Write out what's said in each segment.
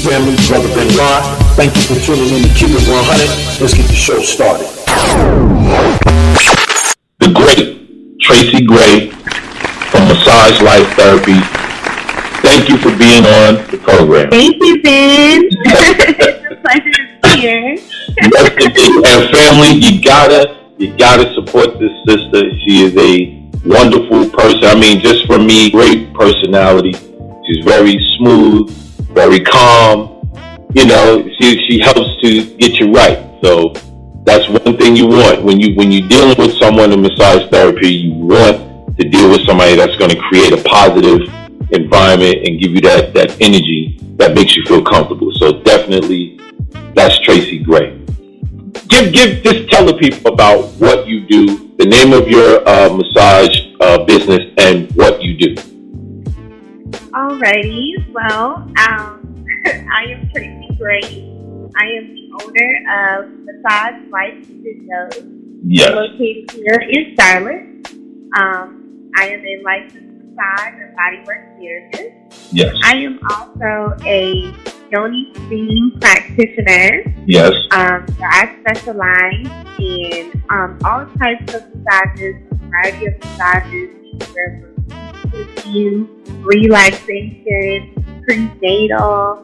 family, brother Ben Ron. Thank you for tuning in to Keep It 100. Let's get the show started. The great Tracey Grey from Massage Life Therapy. Thank you for being on the program. Thank you, Ben. It's a pleasure to be here. Yes, indeed. And family, you gotta support this sister. She is a wonderful person. I mean, just for me, great personality. She's very smooth, very calm. You know, she helps to get you right. So that's one thing you want when you're dealing with someone in massage therapy. You want to deal with somebody that's going to create a positive environment and give you that energy that makes you feel comfortable. So definitely, that's Tracey Grey. Just tell the people about what you do, the name of your massage business, and what you do. Alrighty, well, I am Tracey Grey. I am the owner of Massage Life Studios, Yes. located here in Charlotte. I am a licensed massage and bodywork therapist. Yes. I am also a Yoni Steaming practitioner. Yes. So I specialize in all types of massages, a variety of massages, anywhere from tissue, relaxation, prenatal.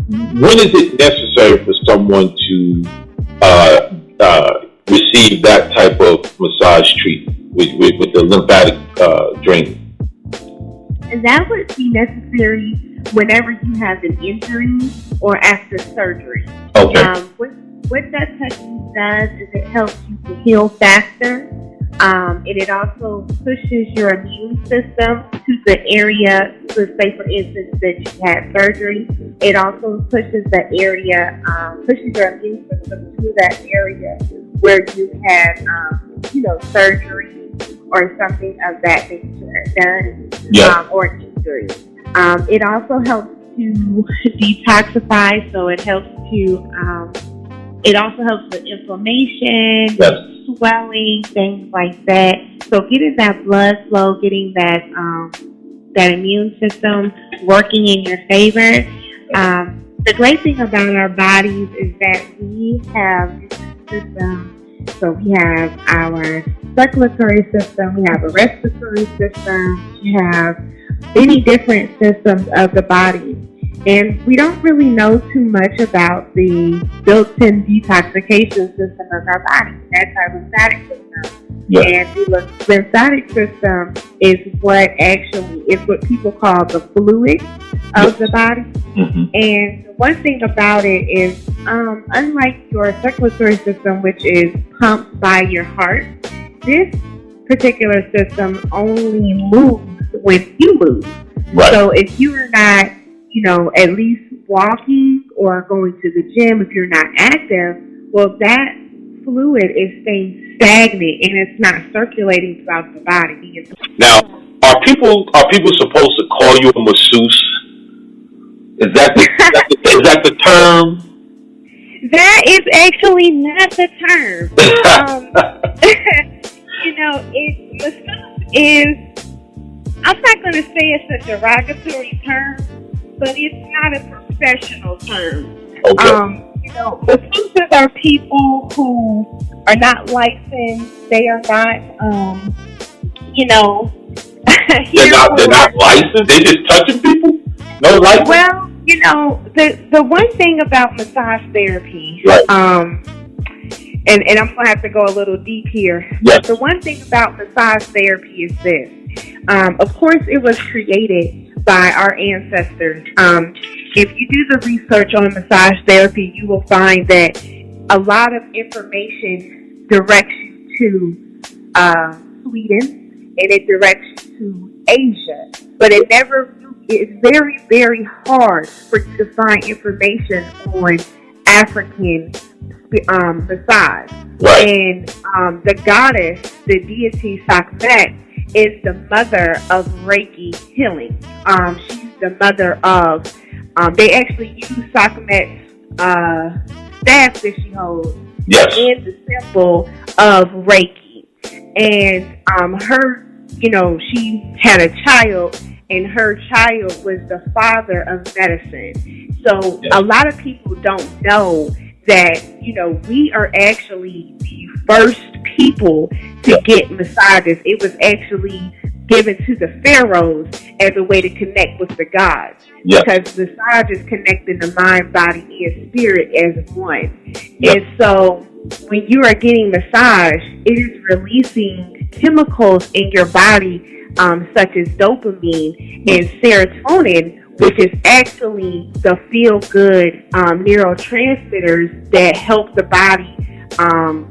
When is it necessary for someone to receive that type of massage treatment with the lymphatic draining? And that would be necessary whenever you have an injury or after surgery. Okay. What that technique does is it helps you to heal faster. And it also pushes your immune system to the area, so say for instance that you had surgery. It also pushes the area, pushes your immune system to that area where you had, surgery or something of that nature done, or injury. It also helps to detoxify, so it helps to, it also helps with inflammation, swelling, things like that. So getting that blood flow, getting that immune system working in your favor. The great thing about our bodies is that we have different systems. So we have our circulatory system, we have a respiratory system, we have many different systems of the body. And we don't really know too much about the built-in detoxification system of our body. That's our lymphatic system. Yeah. And the lymphatic system is what people call the fluid of the body. Mm-hmm. And one thing about it is, unlike your circulatory system, which is pumped by your heart, this particular system only moves when you move. Right. So if you are not at least walking or going to the gym, if you're not active, well, that fluid is staying stagnant and it's not circulating throughout the body. Now, are people supposed to call you a masseuse? Is that the term? That is actually not the term. Masseuse is, I'm not going to say it's a derogatory term, but it's not a professional term. Okay. Masseuses are people who are not licensed. They are not, they're not licensed. They just touching people. No license. Well, the one thing about massage therapy, right. And I'm gonna have to go a little deep here. Yes. The one thing about massage therapy is this. Of course, it was created by our ancestors. If you do the research on massage therapy, you will find that a lot of information directs you to Sweden and it directs you to Asia. But it's very, very hard for you to find information on African massage. Right. And the goddess, the deity Sekhmet, is the mother of Reiki healing. She's the mother of, they actually use Sekhmet's staff that she holds in the symbol of Reiki. And her, she had a child, and her child was the father of medicine. So a lot of people don't know that, we are actually the first people to get massages. It was actually given to the pharaohs as a way to connect with the gods. Because massages connecting the mind, body, and spirit as one. And so when you are getting massage, it is releasing chemicals in your body, such as dopamine and serotonin, which is actually the feel-good neurotransmitters that help the body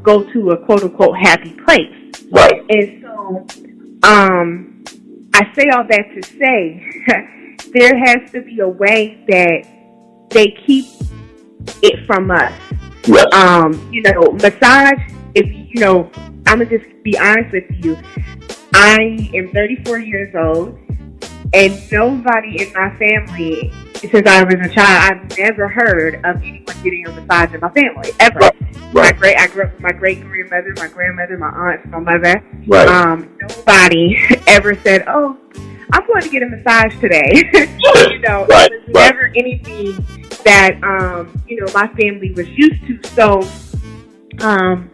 go to a quote-unquote happy place. Right. And so I say all that to say there has to be a way that they keep it from us. Yes. Massage, I'm going to just be honest with you. I am 34 years old, and nobody in my family, since I was a child, I've never heard of anyone getting a massage in my family, ever. Right. I grew up with my great-grandmother, my grandmother, my aunt, my mother. Right. Nobody ever said, "Oh, I'm going to get a massage today." It was never anything that, my family was used to. So, and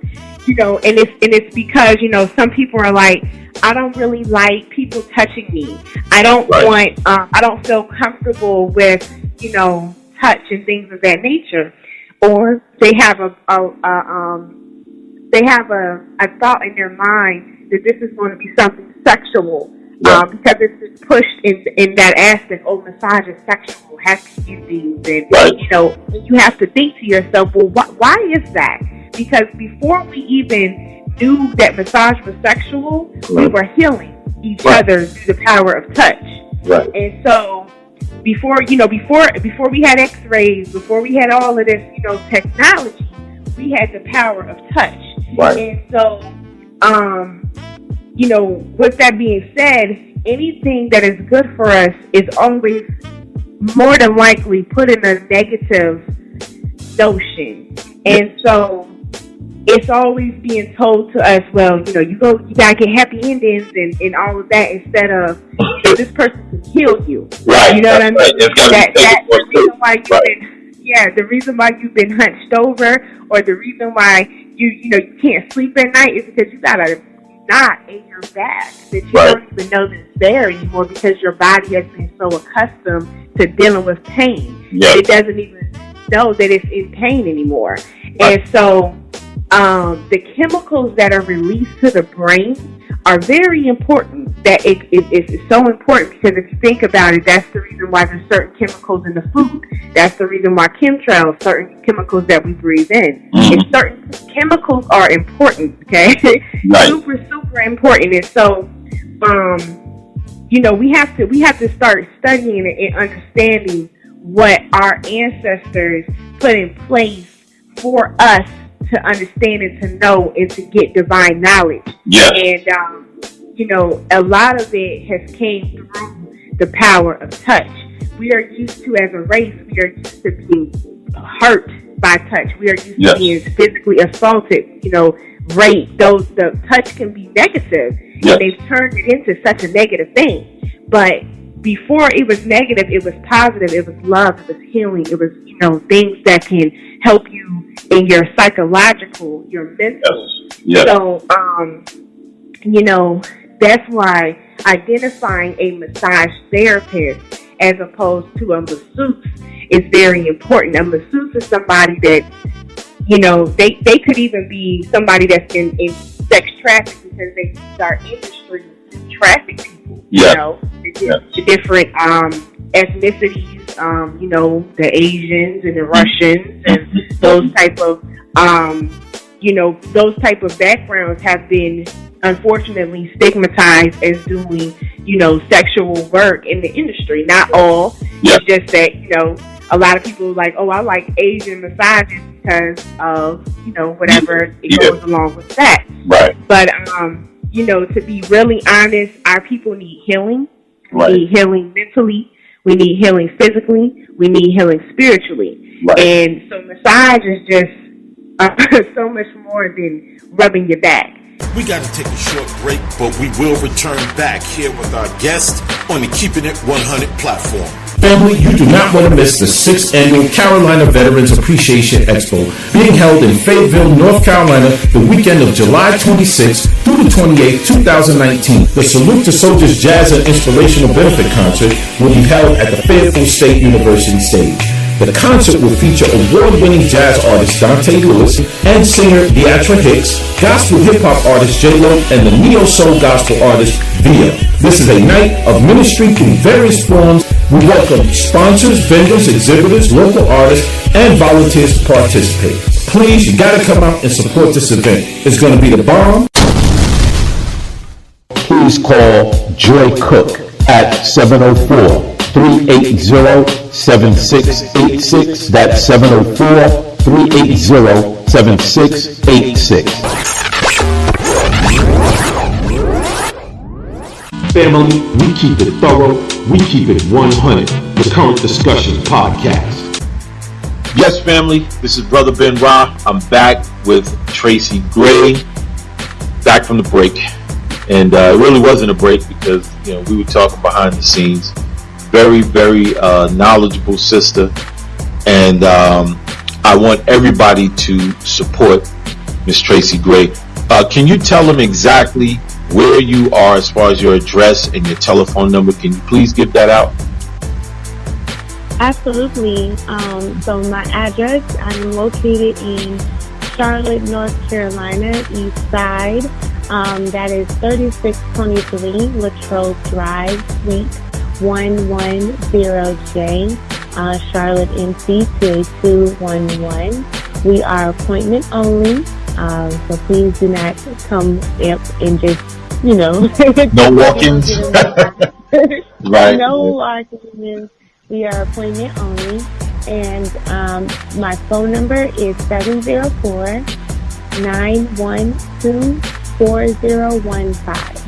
it's because, some people are like, I don't really like people touching me. I don't I don't feel comfortable with, touch and things of that nature. Or they have a thought in their mind that this is going to be something sexual, because it's pushed in that aspect. Oh, massage is sexual, happy endings, and you have to think to yourself, well, why is that? Because before we even knew that massage was sexual, we were healing each other through the power of touch. Right. And so before we had X-rays, before we had all of this, technology, we had the power of touch. Right. And so, with that being said, anything that is good for us is always more than likely put in a negative notion. And so it's always being told to us, well, you gotta get happy endings and all of that, instead of this person can heal you. Right. You know what I mean? The reason why you've been hunched over, or the reason why you can't sleep at night, is because you got a knot in your back that you don't even know that's there anymore, because your body has been so accustomed to dealing with pain. It doesn't even know that it's in pain anymore. And so the chemicals that are released to the brain are very important. That it's so important, because if you think about it, that's the reason why there's certain chemicals in the food. That's the reason why chemtrails, certain chemicals that we breathe in. And certain chemicals are important, okay? Super, super important. And so, we have to start studying and understanding what our ancestors put in place for us to understand and to know and to get divine knowledge. Yes. And, a lot of it has came through the power of touch. We are used to, as a race, we are used to being hurt by touch. We are used to being physically assaulted, raped. The touch can be negative. And they've turned it into such a negative thing. But before it was negative, it was positive, it was love, it was healing, it was, things that can help you in your psychological, your mental. Yes. So, that's why identifying a massage therapist as opposed to a masseuse is very important. A masseuse is somebody that, they could even be somebody that's in sex trafficking, because they use our industry to traffic people. The different ethnicities, the Asians and the Russians and those type of backgrounds have been unfortunately stigmatized as doing, sexual work in the industry. Not all. It's just that, a lot of people are like, oh, I like Asian massages because of, whatever it goes along with that. Right. But, to be really honest, our people need healing. We need healing mentally. We need healing physically. We need healing spiritually. Right. And so massage is just so much more than rubbing your back. We got to take a short break, but we will return back here with our guest, on the Keeping It 100 platform. Family, you do not want to miss the 6th Annual Carolina Veterans Appreciation Expo being held in Fayetteville, North Carolina, the weekend of July 26th through the 28th, 2019. The Salute to Soldiers Jazz and Inspirational Benefit Concert will be held at the Fayetteville State University stage. The concert will feature award-winning jazz artist Dante Lewis and singer Deatra Hicks, gospel hip-hop artist J-Lo, and the neo-soul gospel artist Via. This is a night of ministry through various forms. We welcome sponsors, vendors, exhibitors, local artists, and volunteers to participate. Please, you gotta come out and support this event. It's gonna be the bomb. Please call Joy Cook at 704-380-7686. That's 704-380-7686. Family, we keep it thorough, we keep it 100. The Current Discussions Podcast. Yes, family, this is Brother Ben Ra. I'm back with Tracey Grey, back from the break. And it really wasn't a break because, we were talking behind the scenes. Very, very knowledgeable sister. And I want everybody to support Miss Tracey Grey. Can you tell them exactly where you are as far as your address and your telephone number? Can you please give that out? Absolutely. So my address, I'm located in Charlotte, North Carolina, East Side. That is 3623 Latrobe Drive, Suite 110J, Charlotte, NC 28211. We are appointment only, so please do not come up and just, no walk-ins. Right. No walk-ins. We are appointment only. And my phone number is 704-912-4015.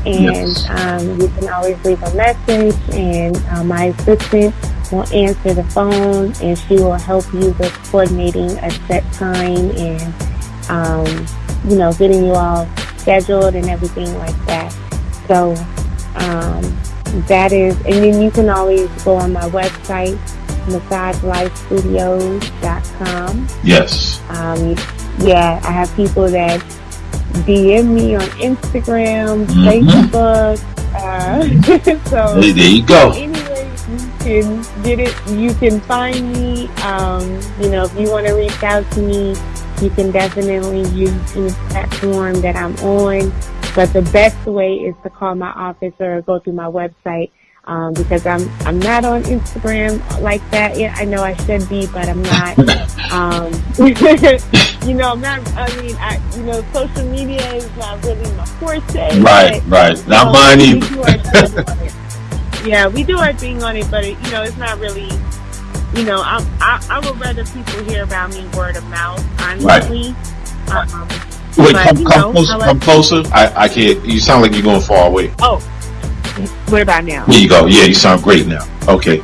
And you can always leave a message, and my assistant will answer the phone, and she will help you with coordinating a set time and, getting you all scheduled and everything like that. So that is, and then you can always go on my website, massagelifestudios.com. Yes. I have people that DM me on Instagram, Facebook. So there you go. Anyway, you can get it. You can find me. If you want to reach out to me, you can definitely use any platform that I'm on. But the best way is to call my office or go through my website. Because I'm not on Instagram like that. Yeah, I know I should be, but I'm not. I'm not. Social media is not really my forte. Right. Not mine either. We do our thing on it, but it's not really. I would rather people hear about me word of mouth, honestly. Right. Wait, come closer. I can't. You sound like you're going far away. Oh. What about now? There you go. Yeah, you sound great now. Okay.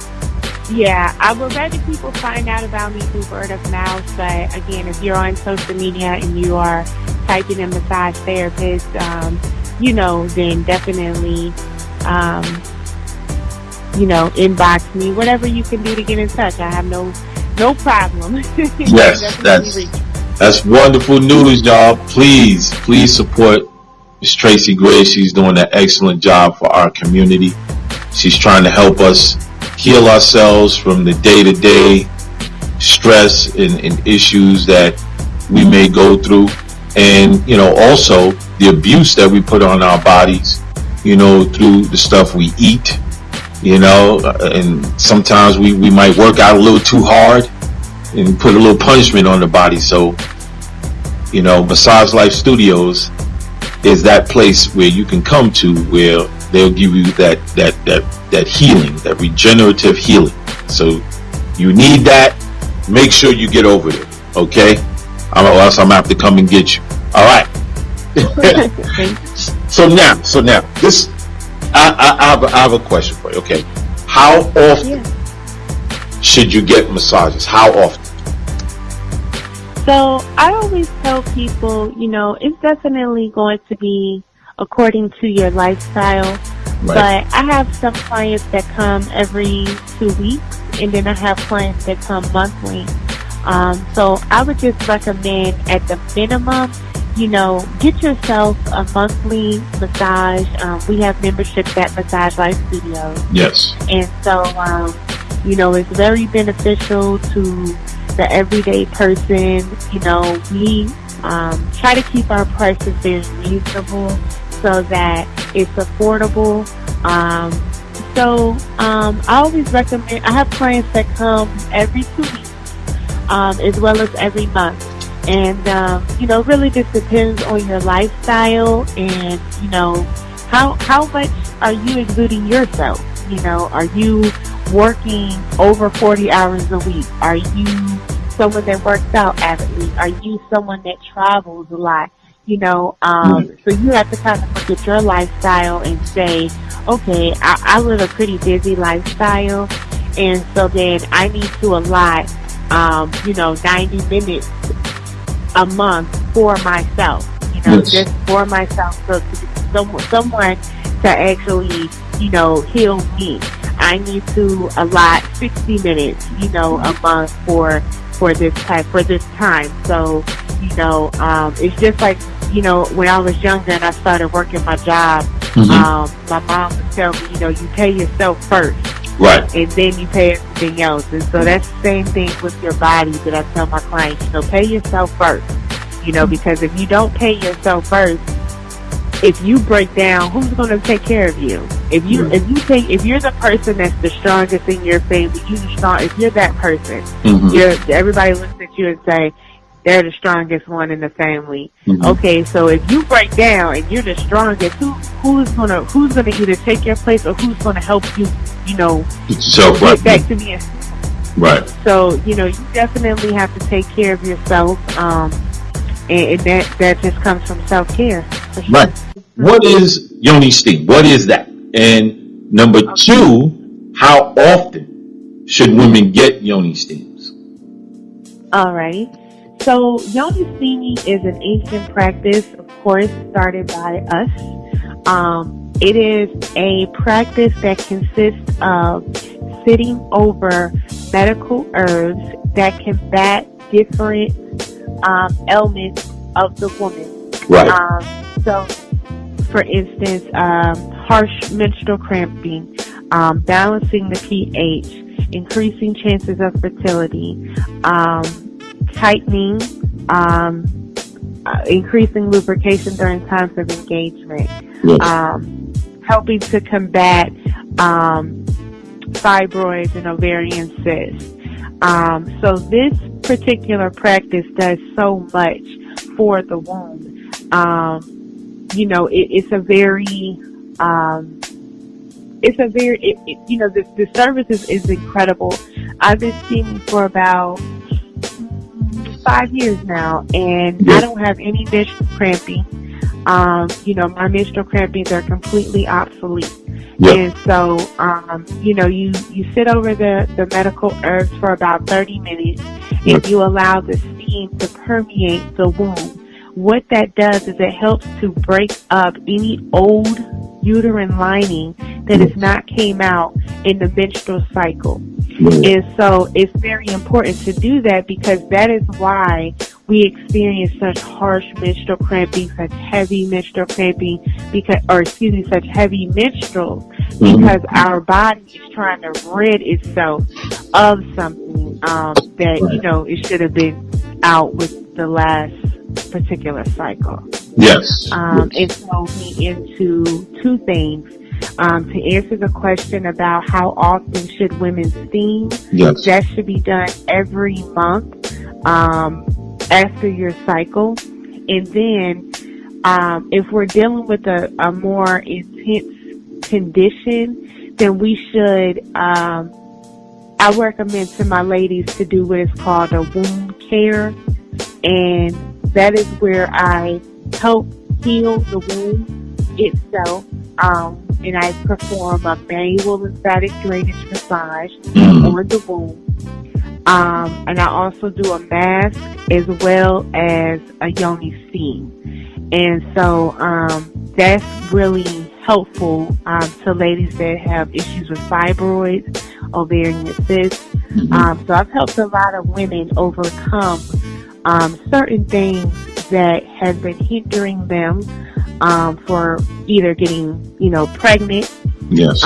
Yeah, I would rather people find out about me through word of mouth. But again, if you're on social media and you are typing in massage therapist, then definitely, inbox me. Whatever you can do to get in touch, I have no problem. Yes, that's wonderful news, y'all. Please support Ms. Tracey Grey. She's doing an excellent job for our community. She's trying to help us heal ourselves from the day-to-day stress and issues that we may go through. And, also the abuse that we put on our bodies, through the stuff we eat, and sometimes we might work out a little too hard and put a little punishment on the body. So, Massage Life Studios is that place where you can come to where they'll give you that healing, that regenerative healing. So you need that. Make sure you get over it, okay? Or else I'm gonna have to come and get you. All right. So now, this I have a question for you. Okay, how often should you get massages? How often? So I always tell people, it's definitely going to be according to your lifestyle. But I have some clients that come every 2 weeks, and then I have clients that come monthly. So I would just recommend at the minimum, get yourself a monthly massage. We have memberships at Massage Life Studios. Yes. And so, it's very beneficial to the everyday person. We try to keep our prices very reasonable so that it's affordable. I always recommend, I have clients that come every 2 weeks, as well as every month. And, really just depends on your lifestyle and, how much are you exuding yourself? Are you working over 40 hours a week? Are you someone that works out avidly? Are you someone that travels a lot? So you have to kind of look at your lifestyle and say, okay, I live a pretty busy lifestyle, and so then I need to allot, 90 minutes a month for myself, just for myself, so to someone to actually, heal me. I need to allot 60 minutes, a month for this time. So, it's just like, when I was younger and I started working my job, my mom would tell me, you pay yourself first. Right. And then you pay everything else. And so that's the same thing with your body that I tell my clients, pay yourself first. Because if you don't pay yourself first, if you break down, who's going to take care of you? If you're the person that's the strongest in your family, if you're that person, everybody looks at you and say, they're the strongest one in the family. Okay, so if you break down and you're the strongest, who's gonna either take your place or who's gonna help you, get back to being right. So, you definitely have to take care of yourself, and that just comes from self-care. For sure. Right. What is Yoni Steam? What is that? And number two, how often should women get Yoni Steams? All right. So, Yoni Steaming is an ancient practice, of course, started by us. It is a practice that consists of sitting over medical herbs that combat different ailments of the woman. Right. So, for instance, harsh menstrual cramping, balancing the pH, increasing chances of fertility, tightening, increasing lubrication during times of engagement, helping to combat fibroids and ovarian cysts. So this particular practice does so much for the womb. The service is incredible. I've been steaming for about 5 years now, and I don't have any menstrual cramping. My menstrual crampings are completely obsolete. And so, you sit over the medical herbs for about 30 minutes, and you allow the steam to permeate the womb. What that does is it helps to break up any old uterine lining that has not came out in the menstrual cycle. And so it's very important to do that, because that is why we experience such harsh menstrual cramping, such heavy menstrual cramping, such heavy menstruals, because our body is trying to rid itself of something that, it should have been out with the last particular cycle. Yes. And so we into two things. To answer the question about how often should women steam, that should be done every month after your cycle. And then if we're dealing with a more intense condition, then we should, I recommend to my ladies to do what is called a womb care. And that is where I help heal the womb itself. And I perform a manual lymphatic drainage massage on the womb. And I also do a mask as well as a Yoni steam. And so that's really helpful to ladies that have issues with fibroids, ovarian cysts. So I've helped a lot of women overcome certain things that have been hindering them for either getting, pregnant, Yes.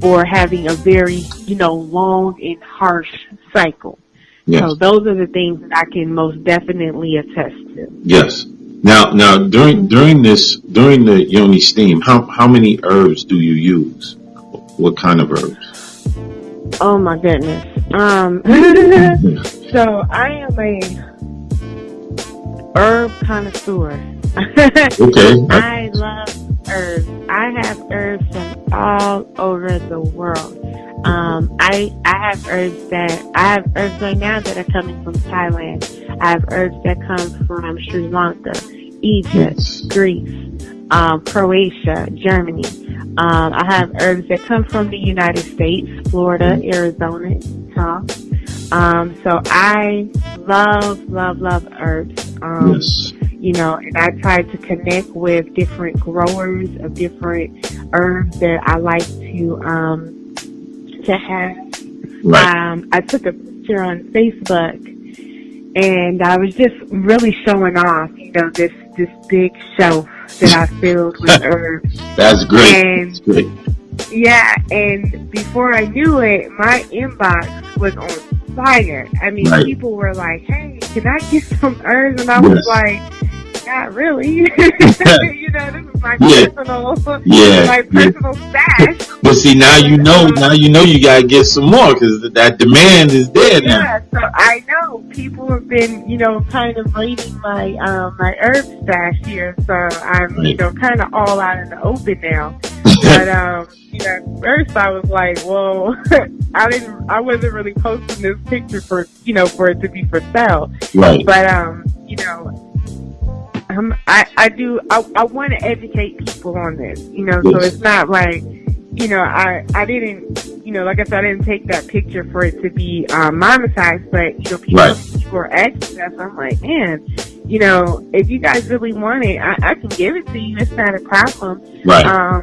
or having a very, long and harsh cycle. Yes. So those are the things that I can most definitely attest to. Yes. Now, during the Yoni Steam, how many herbs do you use? What kind of herbs? Oh my goodness. So I am a herb connoisseur. Okay. I love herbs. I have herbs from all over the world. I have herbs right now that are coming from Thailand. I have herbs that come from Sri Lanka, Egypt, Greece, Croatia, Germany. I have herbs that come from the United States, Florida, Arizona, Utah. So I love herbs. Yes. And I try to connect with different growers of different herbs that I like to have. Right. I took a picture on Facebook, and I was just really showing off, this big shelf that I filled with herbs. That's great. And That's great. yeah, and before I knew it, my inbox was on fire. I mean, Right. people were like, "Hey, can I get some herbs?" And I was like, "Not really." This is my personal, my personal stash. But see, now you know you gotta get some more because that demand is there now. Yeah, so I know people have been, kind of raiding my my herb stash here. So I'm, kind of all out in the open now. But at first I was like, well, I wasn't really posting this picture for for it to be for sale. Right. But I want to educate people on this, so it's not like, I didn't, like I said, I didn't take that picture for it to be monetized, but, people are asking us, I'm like, man, if you guys really want it, I can give it to you. It's not a problem. Right. But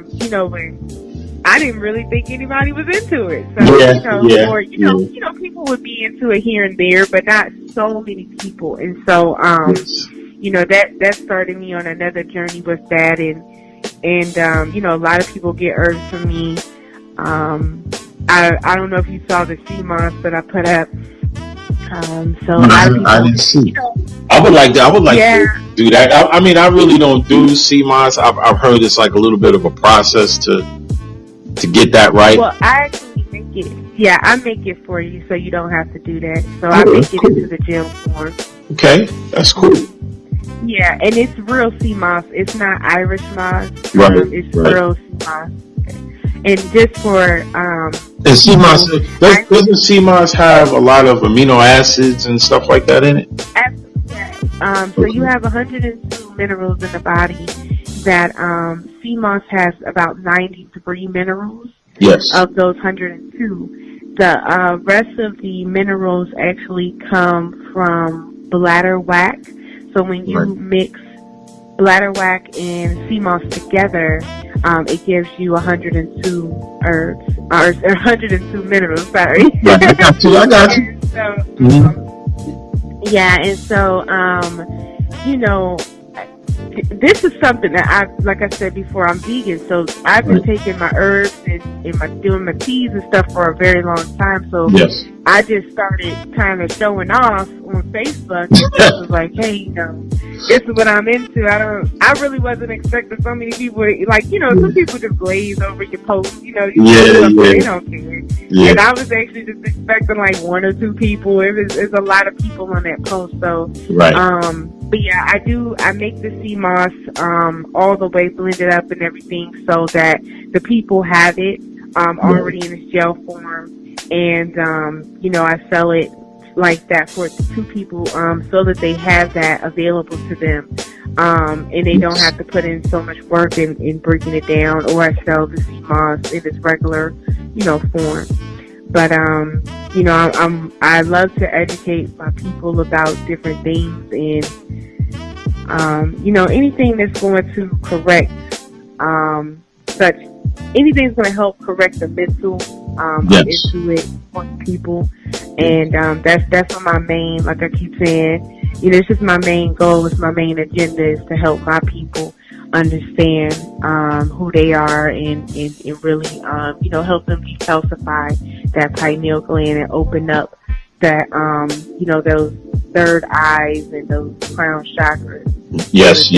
I didn't really think anybody was into it. So, people would be into it here and there, but not so many people. And so, that started me on another journey with that. And a lot of people get herbs from me. I don't know if you saw the sea moss that I put up. So a lot of people, I didn't see. I would like to do that. I mean, I really don't do sea moss. I've heard it's like a little bit of a process to get that right. Well, I actually make it. Yeah, I make it for you, so you don't have to do that. So I make it into the gel form. Okay, that's cool. Yeah, and it's real sea moss. It's not Irish moss. It's real sea moss. And just for and sea moss, doesn't sea moss have a lot of amino acids and stuff like that in it? Absolutely. So you have 102 minerals in the body. That sea moss has about 93 minerals. Yes. Of those 102, the rest of the minerals actually come from bladderwrack. So when you mix bladderwrack and sea moss together, it gives you 102 herbs, or 102 minerals, sorry. Right, I got you. And so, this is something that like I said before, I'm vegan, so I've been taking my herbs and doing my teas and stuff for a very long time. So I just started kind of showing off on Facebook. And I was like, hey, this is what I'm into. I really wasn't expecting so many people to, some people just glaze over your post, they don't care. Yeah. And I was actually just expecting like one or two people. It's a lot of people on that post. So, but yeah, I make the sea moss, all the way blended up and everything so that the people have it, already in its gel form. And, I sell it like that for two people, so that they have that available to them. And they don't have to put in so much work in breaking it down, or I sell the sea moss in its regular, form. But, I love to educate my people about different things and, anything that's going to correct such. Anything's going to help correct the mental issue it for people, and that's my main. Like I keep saying, it's just my main goal. It's my main agenda is to help my people understand who they are and really help them decalcify that pineal gland and open up that those third eyes and those crown chakras. Yes.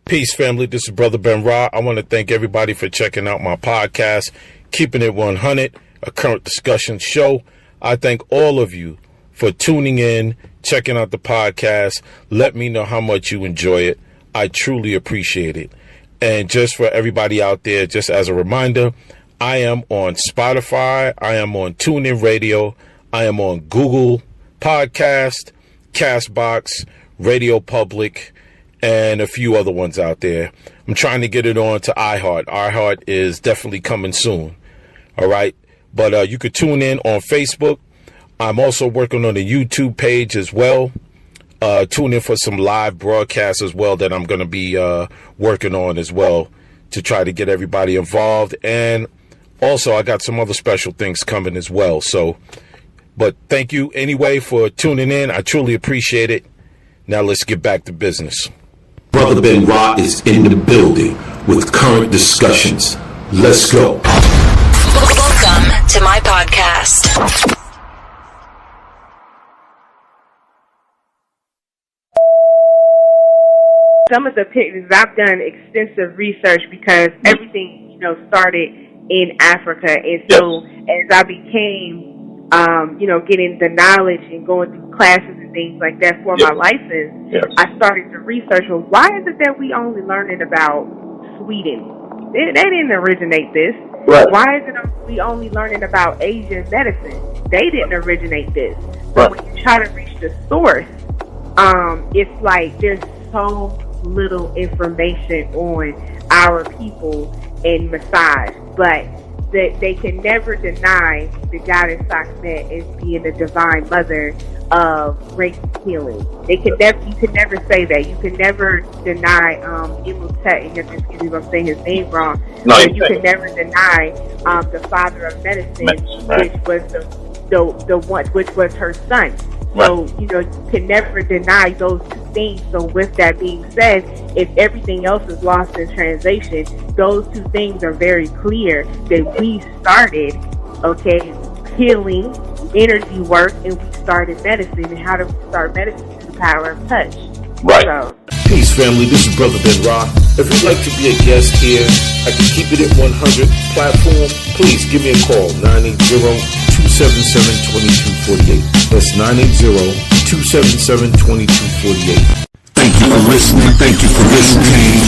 Peace, family. This is Brother Ben Ra. I want to thank everybody for checking out my podcast, Keeping It 100, a current discussion show. I thank all of you for tuning in, checking out the podcast. Let me know how much you enjoy it. I truly appreciate it. And just for everybody out there, just as a reminder, I am on Spotify. I am on TuneIn Radio. I am on Google Podcast, Castbox, Radio Public, and a few other ones out there. I'm trying to get it on to iHeart. iHeart is definitely coming soon. All right. But you could tune in on Facebook. I'm also working on a YouTube page as well. Tune in for some live broadcasts as well that I'm going to be working on as well to try to get everybody involved. And also I got some other special things coming as well. But thank you anyway for tuning in. I truly appreciate it. Now let's get back to business. Brother Ben Ra is in the building with current discussions. Let's go. Welcome to my podcast. Some of the pictures, I've done extensive research because everything, started in Africa. And so as I became, getting the knowledge and going through classes and things like that for my license, I started to research, well, why is it that we only learning about Sweden? They didn't originate this. Right. Why is it we only learning about Asian medicine? They didn't originate this. But when you try to reach the source, it's like there's so little information on our people in massage, but they can never deny the goddess Sekhmet as being the divine mother of race healing. You can never say that. You can never deny Imhotep. Excuse me if I'm saying his name wrong. No, but you can never deny the father of medicine, right, which was the one, which was her son. So, you can never deny those two things. So with that being said, if everything else is lost in translation, those two things are very clear that we started, healing, energy work, and we started medicine. And how do we start medicine? Through the power of touch. Right. So, Peace, family. This is Brother Ben Ra. If you'd like to be a guest here at the Keep It at 100 platform, please give me a call, 980-277-2248. That's 980-277-2248. Thank you for listening. Thank you for listening.